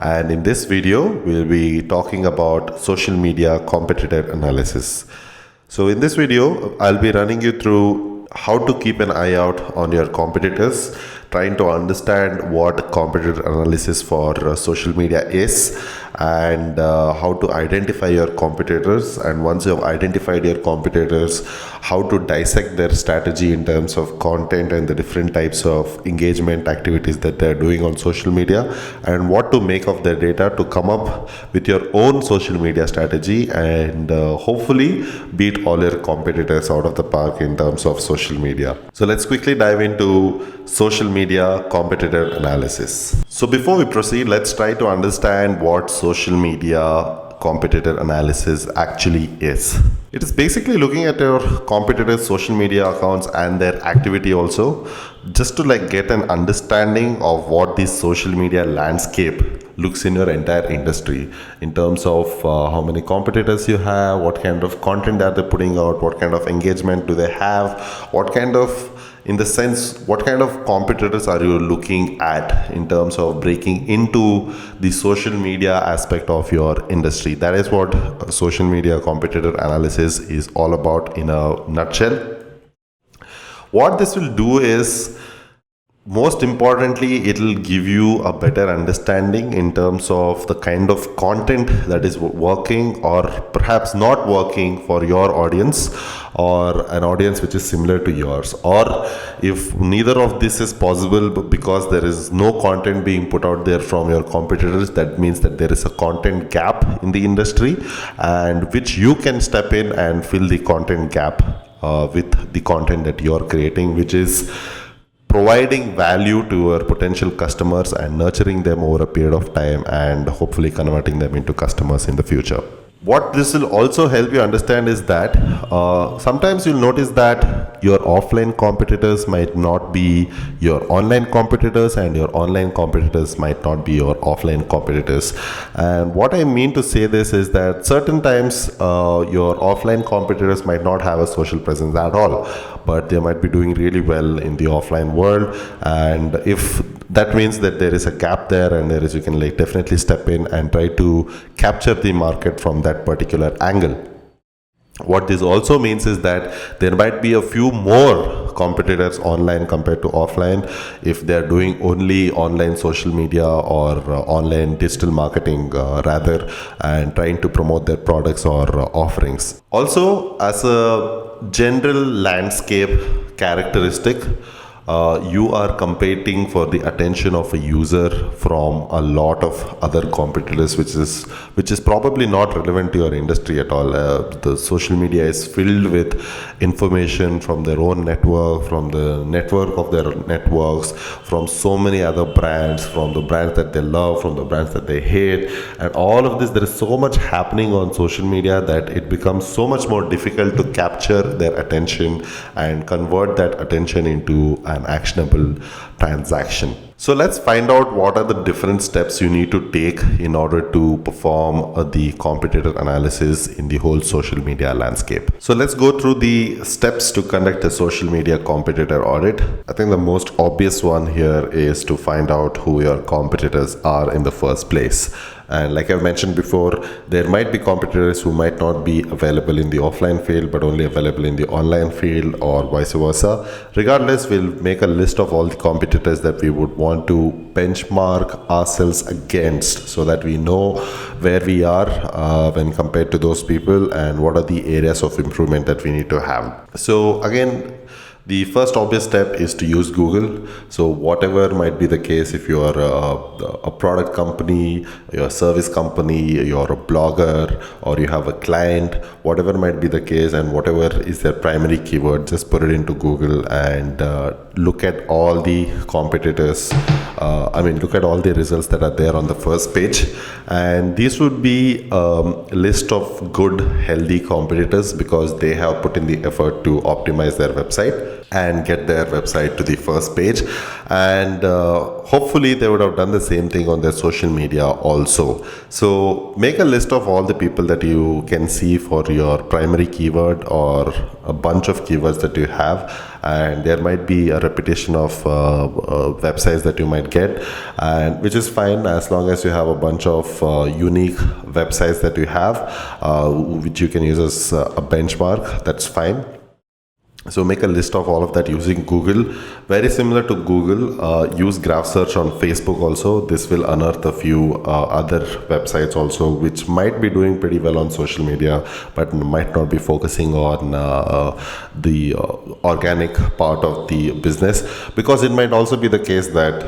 and in this video we'll be talking about social media competitor analysis. So in this video I'll be running you through how to keep an eye out on your competitors, trying to understand what competitor analysis for social media is, and how to identify your competitors, and once you have identified your competitors, how to dissect their strategy in terms of content and the different types of engagement activities that they're doing on social media, and what to make of their data to come up with your own social media strategy and hopefully beat all your competitors out of the park in terms of social media. So let's quickly dive into social media competitor analysis. So before we proceed, let's try to understand what social media competitor analysis actually is. It is basically looking at your competitors' social media accounts and their activity also, just to get an understanding of what this social media landscape looks in your entire industry in terms of how many competitors you have, what kind of content are they putting out, what kind of engagement do they have, what kind of competitors are you looking at in terms of breaking into the social media aspect of your industry. That is what social media competitor analysis is all about in a nutshell. What this will do is, most importantly, it will give you a better understanding in terms of the kind of content that is working or perhaps not working for your audience, or an audience which is similar to yours. Or if neither of this is possible because there is no content being put out there from your competitors, that means that there is a content gap in the industry, and which you can step in and fill the content gap with the content that you are creating, which is providing value to your potential customers and nurturing them over a period of time and hopefully converting them into customers in the future. What this will also help you understand is that sometimes you'll notice that your offline competitors might not be your online competitors, and your online competitors might not be your offline competitors. And what I mean to say this is that certain times your offline competitors might not have a social presence at all, but they might be doing really well in the offline world. And if that means that there is a gap there, and you can definitely step in and try to capture the market from that particular angle. What this also means is that there might be a few more competitors online compared to offline if they're doing only online social media or online digital marketing rather, and trying to promote their products or offerings. Also, as a general landscape characteristic, you are competing for the attention of a user from a lot of other competitors, which is probably not relevant to your industry at all. The social media is filled with information from their own network, from the network of their networks, from so many other brands, from the brands that they love, from the brands that they hate, and all of this. There is so much happening on social media that it becomes so much more difficult to capture their attention and convert that attention into an actionable transaction. So let's find out what are the different steps you need to take in order to perform the competitor analysis in the whole social media landscape. So let's go through the steps to conduct a social media competitor audit. I think the most obvious one here is to find out who your competitors are in the first place. And like I've mentioned before, there might be competitors who might not be available in the offline field but only available in the online field, or vice versa. Regardless, we'll make a list of all the competitors that we would want to benchmark ourselves against, so that we know where we are when compared to those people, and what are the areas of improvement that we need to have. So again, the first obvious step is to use Google. So whatever might be the case, if you are a product company, you're a service company, you're a blogger, or you have a client, whatever might be the case and whatever is their primary keyword, just put it into Google and look at all the competitors. Look at all the results that are there on the first page. And these would be a list of good, healthy competitors because they have put in the effort to optimize their website. and get their website to the first page. And hopefully they would have done the same thing on their social media also. So make a list of all the people that you can see for your primary keyword or a bunch of keywords that you have, and there might be a repetition of websites that you might get, and which is fine as long as you have a bunch of unique websites that you have, which you can use as a benchmark. That's fine. So make a list of all of that using Google. Very similar to Google, use graph search on Facebook also. This will unearth a few other websites also which might be doing pretty well on social media but might not be focusing on the organic part of the business, because it might also be the case that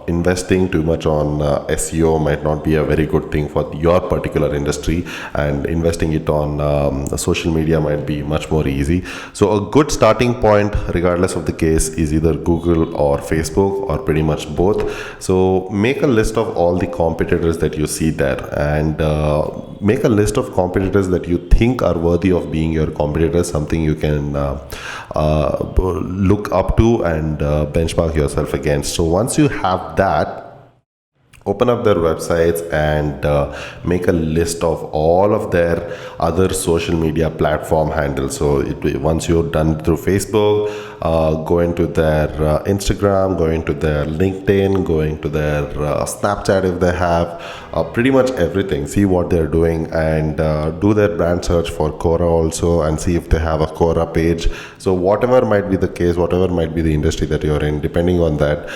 investing too much on SEO might not be a very good thing for your particular industry, and investing it on social media might be much more easy. So a good starting point regardless of the case is either Google or Facebook or pretty much both. So make a list of all the competitors that you see there, and make a list of competitors that you think are worthy of being your competitors, something you can look up to and benchmark yourself against. So once you have that, open up their websites and make a list of all of their other social media platform handles. So once you're done through Facebook, go into their Instagram, go into their LinkedIn, go into their Snapchat if they have, pretty much everything. See what they're doing, and do their brand search for Quora also, and see if they have a Quora page. So whatever might be the case, whatever might be the industry that you're in, depending on that,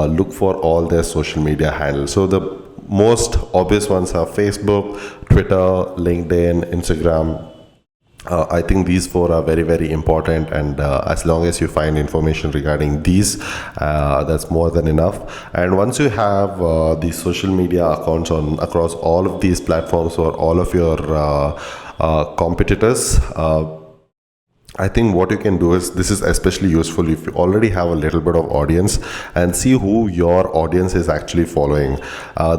look for all their social media handles. So the most obvious ones are Facebook, Twitter, LinkedIn, Instagram. I think these four are very, very important, and as long as you find information regarding these, that's more than enough. And once you have these social media accounts on across all of these platforms or all of your competitors, I think what you can do is, this is especially useful if you already have a little bit of audience, and see who your audience is actually following.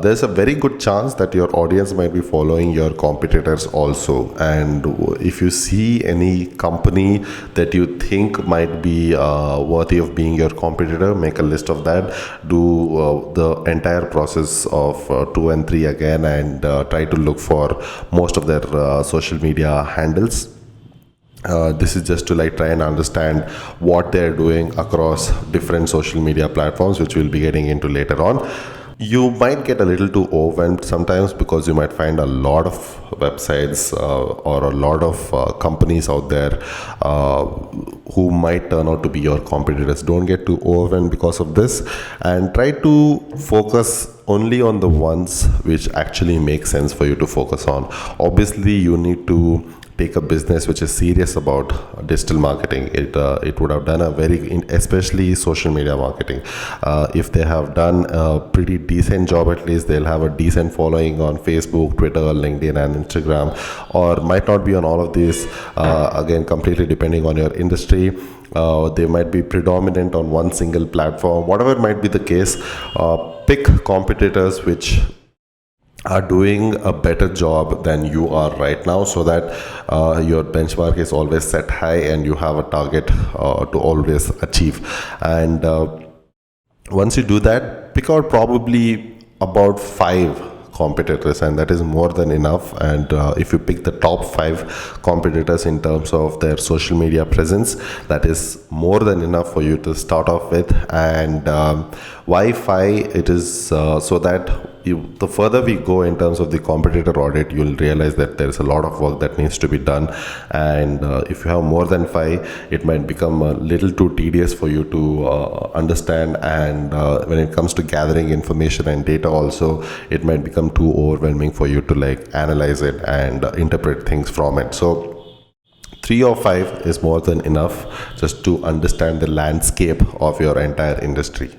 There's a very good chance that your audience might be following your competitors also. And if you see any company that you think might be worthy of being your competitor, make a list of that. Do the entire process of 2 and 3 again, and try to look for most of their social media handles. This is just to try and understand what they're doing across different social media platforms, which we'll be getting into later on. You might get a little too overwhelmed sometimes, because you might find a lot of websites or a lot of companies out there who might turn out to be your competitors. Don't get too overwhelmed because of this, and try to focus only on the ones which actually make sense for you to focus on. Obviously, you need to take a business which is serious about digital marketing. It would have done a especially social media marketing. If they have done a pretty decent job, at least they'll have a decent following on Facebook, Twitter, LinkedIn, and Instagram, or might not be on all of these. Again, completely depending on your industry. They might be predominant on one single platform. Whatever might be the case, pick competitors which are doing a better job than you are right now, so that your benchmark is always set high and you have a target to always achieve. And once you do that, pick out probably about 5 competitors, and that is more than enough. And if you pick the top 5 competitors in terms of their social media presence, that is more than enough for you to start off with. And why 5? It is so that the further we go in terms of the competitor audit, you'll realize that there's a lot of work that needs to be done. And if you have more than 5, it might become a little too tedious for you to understand. And when it comes to gathering information and data also, it might become too overwhelming for you to analyze it and interpret things from it. So 3 or 5 is more than enough just to understand the landscape of your entire industry.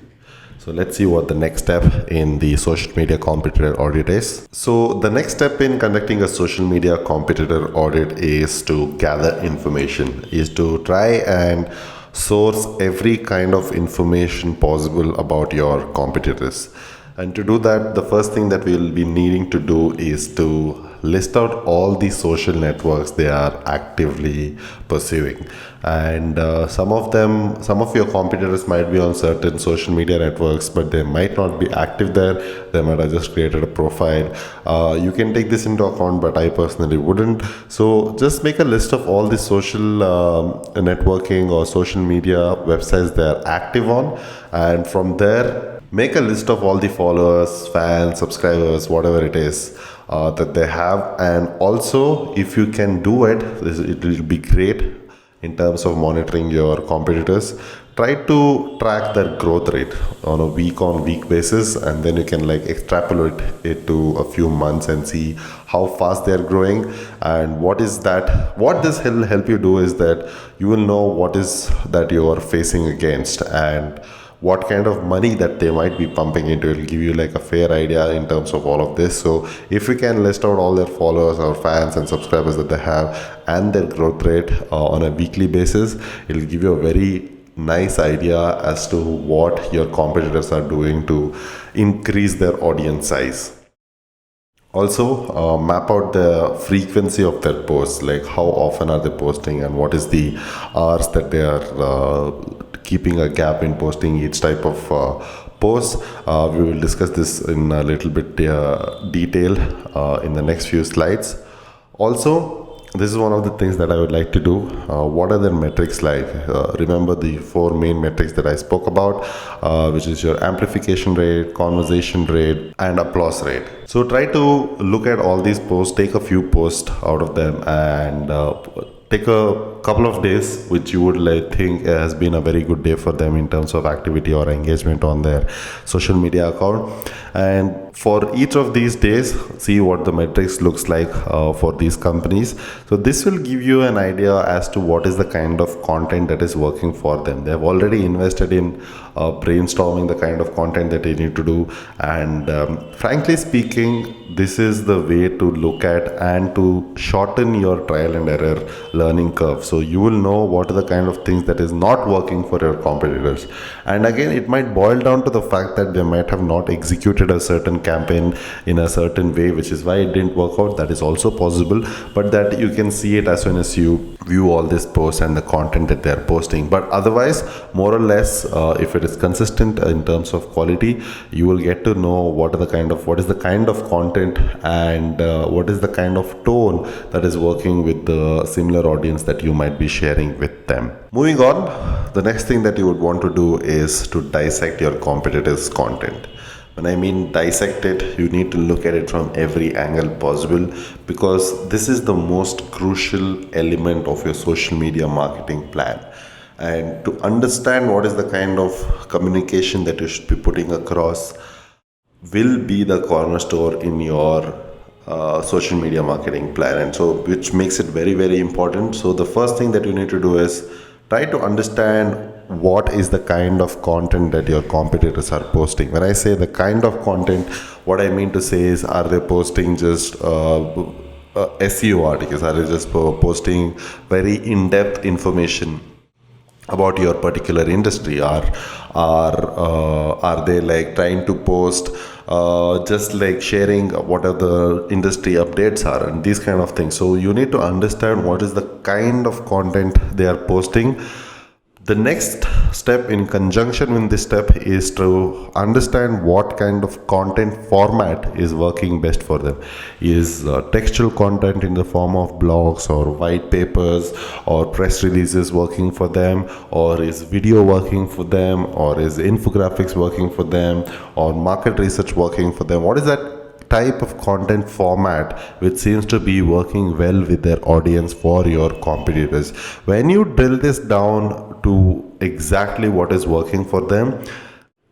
So let's see what the next step in the social media competitor audit is. So the next step in conducting a social media competitor audit is to gather information, is to try and source every kind of information possible about your competitors. And to do that, the first thing that we'll be needing to do is to list out all the social networks they are actively pursuing. And some of your competitors might be on certain social media networks, but they might not be active there. They might have just created a profile. You can take this into account, but I personally wouldn't. So just make a list of all the social networking or social media websites they are active on, and from there make a list of all the followers, fans, subscribers, whatever it is that they have. And also, if you can do it, it will be great in terms of monitoring your competitors. Try to track their growth rate on a week on week basis, and then you can like extrapolate it to a few months and see how fast they are growing. And what this will help you do is that you will know what is that you are facing against, and what kind of money that they might be pumping into. It will give you like a fair idea in terms of all of this. So if you can list out all their followers or fans and subscribers that they have and their growth rate on a weekly basis, it will give you a very nice idea as to what your competitors are doing to increase their audience size. Also, map out the frequency of their posts, like how often are they posting and what is the hours that they are keeping a gap in posting each type of post. We will discuss this in a little bit detail in the next few slides. Also, this is one of the things that I would like to do. What are their metrics like? Remember the 4 main metrics that I spoke about, which is your amplification rate, conversation rate, and applause rate. So try to look at all these posts, take a few posts out of them, and take a couple of days which you would think has been a very good day for them in terms of activity or engagement on their social media account. And for each of these days, see what the metrics looks like for these companies. So this will give you an idea as to what is the kind of content that is working for them. They have already invested in brainstorming the kind of content that they need to do. And frankly speaking, this is the way to look at and to shorten your trial and error learning curve. So you will know what are the kind of things that is not working for your competitors. And again, it might boil down to the fact that they might have not executed a certain campaign in a certain way, which is why it didn't work out. That is also possible, but that you can see it as soon as you view all these posts and the content that they're posting. But otherwise, more or less, if it is consistent in terms of quality, you will get to know what is the kind of content and what is the kind of tone that is working with the similar audience that you might be sharing with them. Moving on, the next thing that you would want to do is to dissect your competitors' content. When I mean dissect it, you need to look at it from every angle possible, because this is the most crucial element of your social media marketing plan. And to understand what is the kind of communication that you should be putting across will be the cornerstone in your social media marketing plan, and so which makes it very, very important. So the first thing that you need to do is try to understand what is the kind of content that your competitors are posting. When I say the kind of content, what I mean to say is, are they posting just SEO articles? Are they just posting very in-depth information about your particular industry? Are they like trying to post just like sharing what are the industry updates are and these kind of things? So you need to understand what is the kind of content they are posting. The next step in conjunction with this step is to understand what kind of content format is working best for them. Is textual content in the form of blogs or white papers or press releases working for them, or is video working for them, or is infographics working for them, or market research working for them? What is that type of content format which seems to be working well with their audience for your competitors? When you drill this down to exactly what is working for them,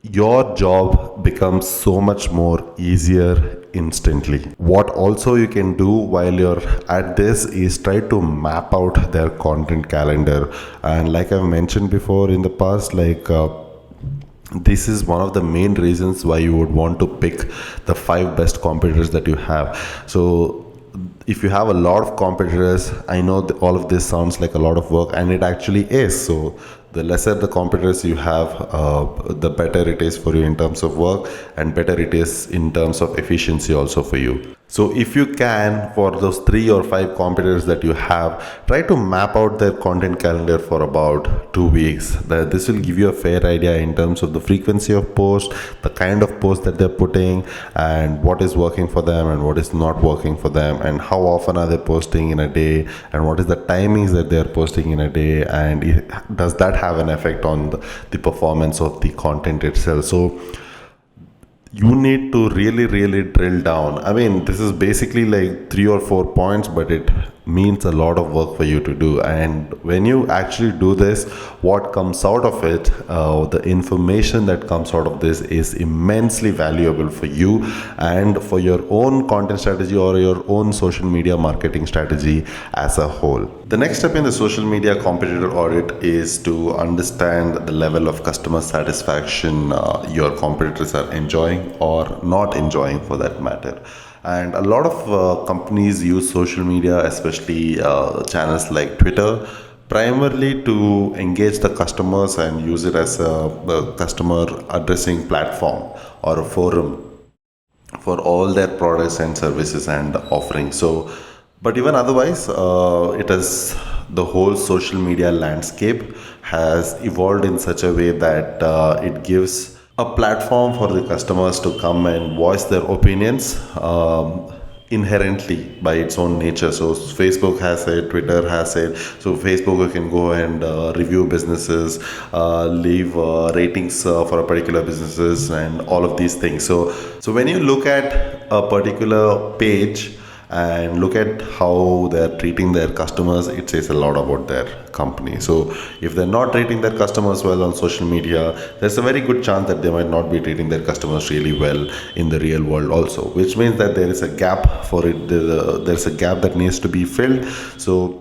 your job becomes so much more easier instantly. What also you can do while you're at this is try to map out their content calendar. And like I've mentioned before in the past, this is one of the main reasons why you would want to pick the 5 best competitors that you have. So if you have a lot of competitors, I know that all of this sounds like a lot of work, and it actually is. So the lesser the competitors you have, the better it is for you in terms of work, and better it is in terms of efficiency also for you. So if you can, for those 3 or 5 competitors that you have, try to map out their content calendar for about 2 weeks. This will give you a fair idea in terms of the frequency of post, the kind of post that they're putting, and what is working for them and what is not working for them, and how often are they posting in a day, and what is the timings that they're posting in a day, and does that have an effect on the performance of the content itself. So you need to really drill down. I mean, this is basically like 3 or 4 points, but it means a lot of work for you to do. And when you actually do this, what comes out of it, the information that comes out of this is immensely valuable for you and for your own content strategy or your own social media marketing strategy as a whole. The next step in the social media competitor audit is to understand the level of customer satisfaction your competitors are enjoying or not enjoying, for that matter. And a lot of companies use social media, especially channels like Twitter, primarily to engage the customers and use it as a customer addressing platform or a forum for all their products and services and offerings. So, but even otherwise, it is the whole social media landscape has evolved in such a way that it gives a platform for the customers to come and voice their opinions inherently by its own nature. So Facebook has it, Twitter has it. So Facebook, you can go and review businesses, leave ratings for a particular businesses, and all of these things. So when you look at a particular page and look at how they're treating their customers, it says a lot about their company. So if they're not treating their customers well on social media, there's a very good chance that they might not be treating their customers really well in the real world also, which means that there is a gap for it. There's a gap that needs to be filled. So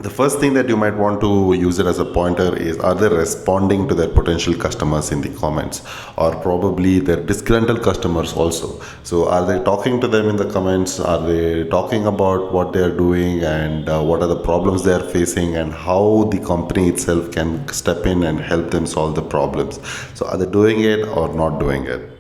the first thing that you might want to use it as a pointer is, are they responding to their potential customers in the comments, or probably their disgruntled customers also. So are they talking to them in the comments? Are they talking about what they're doing and what are the problems they're facing and how the company itself can step in and help them solve the problems? So are they doing it or not doing it?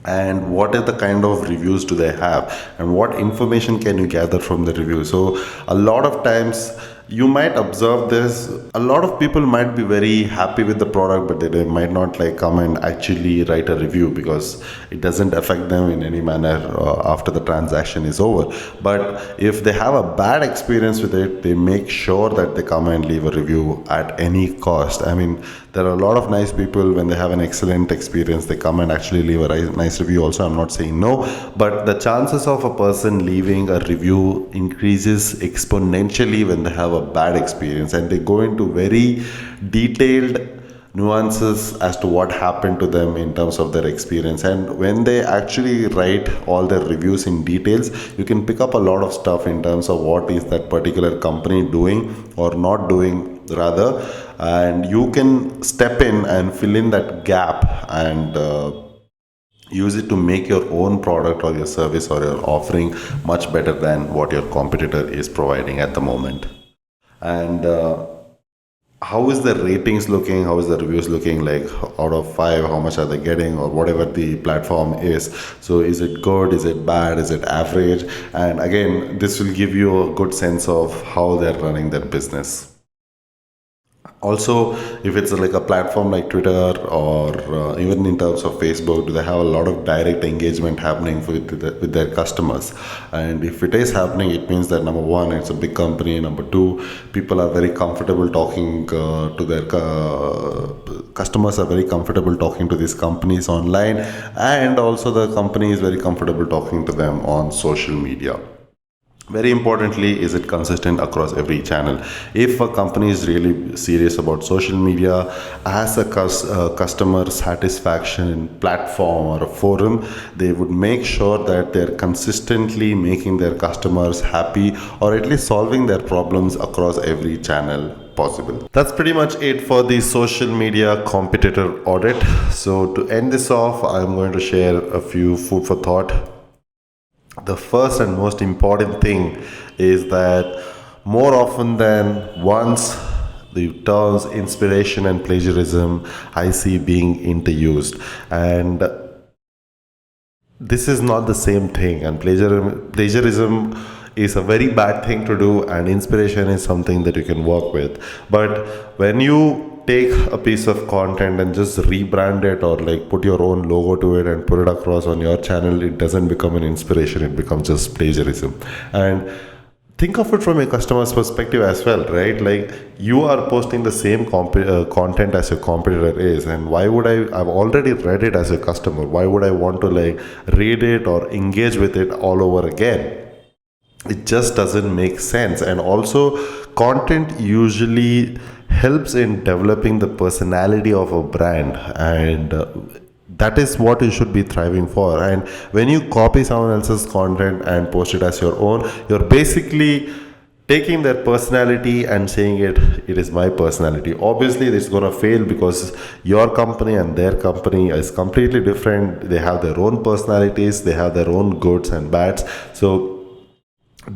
And what is the kind of reviews do they have, and what information can you gather from the review? So a lot of times you might observe this, a lot of people might be very happy with the product, but they might not like come and actually write a review because it doesn't affect them in any manner after the transaction is over. But if they have a bad experience with it, they make sure that they come and leave a review at any cost. I mean, there are a lot of nice people, when they have an excellent experience, they come and actually leave a nice review also. I'm not saying no, but the chances of a person leaving a review increases exponentially when they have a bad experience and they go into very detailed nuances as to what happened to them in terms of their experience. And when they actually write all their reviews in details, you can pick up a lot of stuff in terms of what is that particular company doing or not doing rather, and you can step in and fill in that gap and use it to make your own product or your service or your offering much better than what your competitor is providing at the moment. And how is the ratings looking? How is the reviews looking? Like out of 5, how much are they getting, or whatever the platform is? So is it good? Is it bad? Is it average? And again, this will give you a good sense of how they're running their business. Also, if it's like a platform like Twitter or even in terms of Facebook, do they have a lot of direct engagement happening with their customers? And if it is happening, it means that number one, it's a big company. Number two, people are very comfortable talking to their customers are very comfortable talking to these companies online, and also the company is very comfortable talking to them on social media. Very importantly, is it consistent across every channel? If a company is really serious about social media as a customer satisfaction platform or a forum, they would make sure that they're consistently making their customers happy, or at least solving their problems across every channel possible. That's pretty much it for the social media competitor audit. So to end this off, I'm going to share a few food for thought. The first and most important thing is that more often than once, the terms inspiration and plagiarism I see being interused. And this is not the same thing, and plagiarism is a very bad thing to do, and inspiration is something that you can work with. But when you take a piece of content and just rebrand it, or like put your own logo to it and put it across on your channel, it doesn't become an inspiration, it becomes just plagiarism. And think of it from a customer's perspective as well, right? Like, you are posting the same content as your competitor is, and why would I've already read it as a customer, why would I want to like read it or engage with it all over again? It just doesn't make sense. And also, content usually helps in developing the personality of a brand, and that is what you should be thriving for. And when you copy someone else's content and post it as your own, you're basically taking their personality and saying it is my personality. Obviously it's going to fail, because your company and their company is completely different. They have their own personalities, they have their own goods and bads. So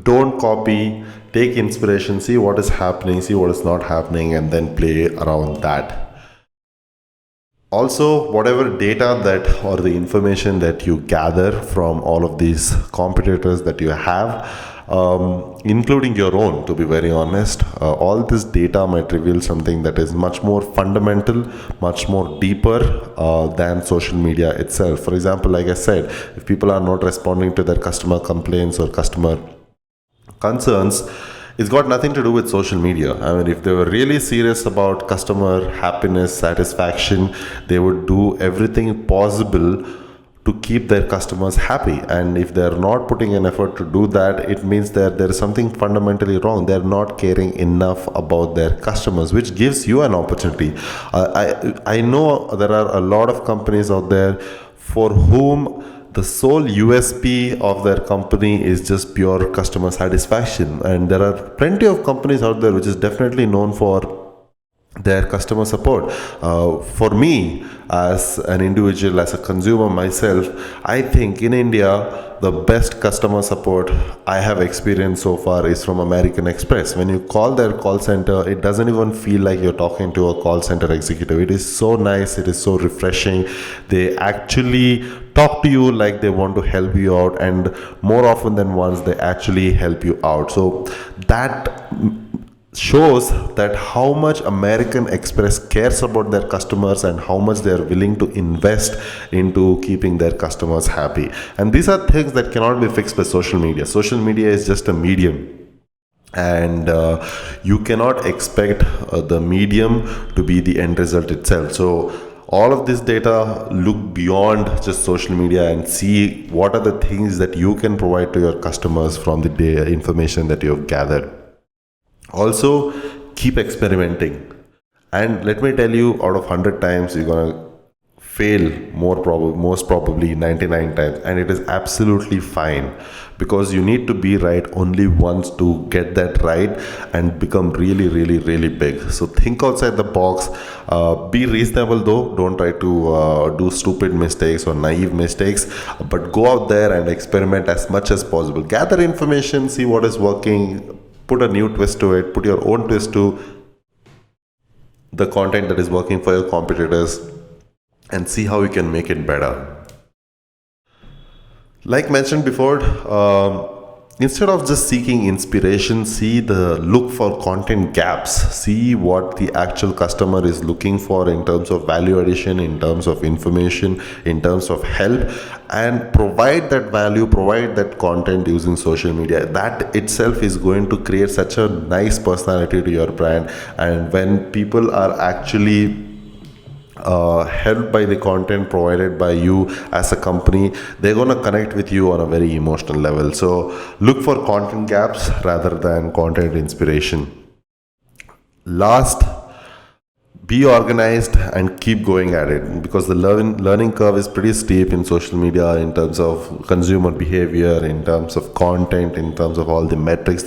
don't copy, take inspiration, see what is happening, see what is not happening, and then play around that. Also, whatever data that, or the information that you gather from all of these competitors that you have, including your own, to be very honest, all this data might reveal something that is much more fundamental, much more deeper than social media itself. For example, like I said, if people are not responding to their customer complaints or customer concerns, it's got nothing to do with social media. I mean, if they were really serious about customer happiness, satisfaction, they would do everything possible to keep their customers happy. And if they're not putting an effort to do that, it means that there is something fundamentally wrong. They're not caring enough about their customers, which gives you an opportunity. I know there are a lot of companies out there for whom the sole USP of their company is just pure customer satisfaction. And there are plenty of companies out there which is definitely known for their customer support. For me, as an individual, as a consumer myself, I think in India, the best customer support I have experienced so far is from American Express. When you call their call center, it doesn't even feel like you're talking to a call center executive. It is so nice, it is so refreshing. They actually talk to you like they want to help you out, and more often than once, they actually help you out. So that shows that how much American Express cares about their customers and how much they are willing to invest into keeping their customers happy. And these are things that cannot be fixed by social media. Social media is just a medium, and you cannot expect the medium to be the end result itself. So all of this data, look beyond just social media and see what are the things that you can provide to your customers from the information that you have gathered. Also, keep experimenting. And let me tell you, out of 100 times, you're going to fail most probably 99 times. And it is absolutely fine, because you need to be right only once to get that right and become really, really, really big. So think outside the box. Be reasonable though. Don't try to do stupid mistakes or naive mistakes, but go out there and experiment as much as possible. Gather information, see what is working, put a new twist to it, put your own twist to the content that is working for your competitors, and see how you can make it better. Like mentioned before, instead of just seeking inspiration, look for content gaps. See what the actual customer is looking for in terms of value addition, in terms of information, in terms of help, and provide that value, provide that content using social media. That itself is going to create such a nice personality to your brand. And when people are actually helped by the content provided by you as a company, they're going to connect with you on a very emotional level. So look for content gaps rather than content inspiration. Last, be organized and keep going at it, because the learning curve is pretty steep in social media in terms of consumer behavior, in terms of content, in terms of all the metrics.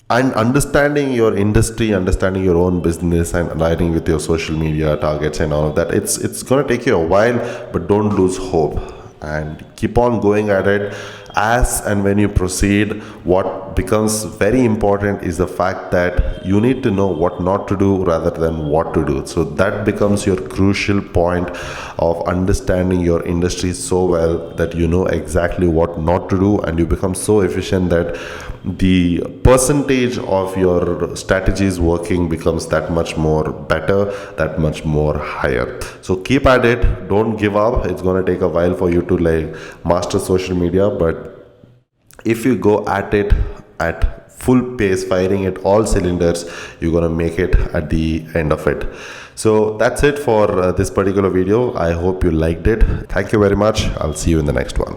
And understanding your industry, understanding your own business, and aligning with your social media targets and all of that, it's going to take you a while, but don't lose hope and keep on going at it. as and when you proceed, what becomes very important is the fact that you need to know what not to do rather than what to do. So that becomes your crucial point of understanding your industry so well that you know exactly what not to do, and you become so efficient that the percentage of your strategies working becomes that much more better, that much more higher. So keep at it, don't give up. It's going to take a while for you to like master social media, but if you go at it at full pace, firing at all cylinders, you're going to make it at the end of it. So that's it for this particular video. I hope you liked it. Thank you very much. I'll see you in the next one.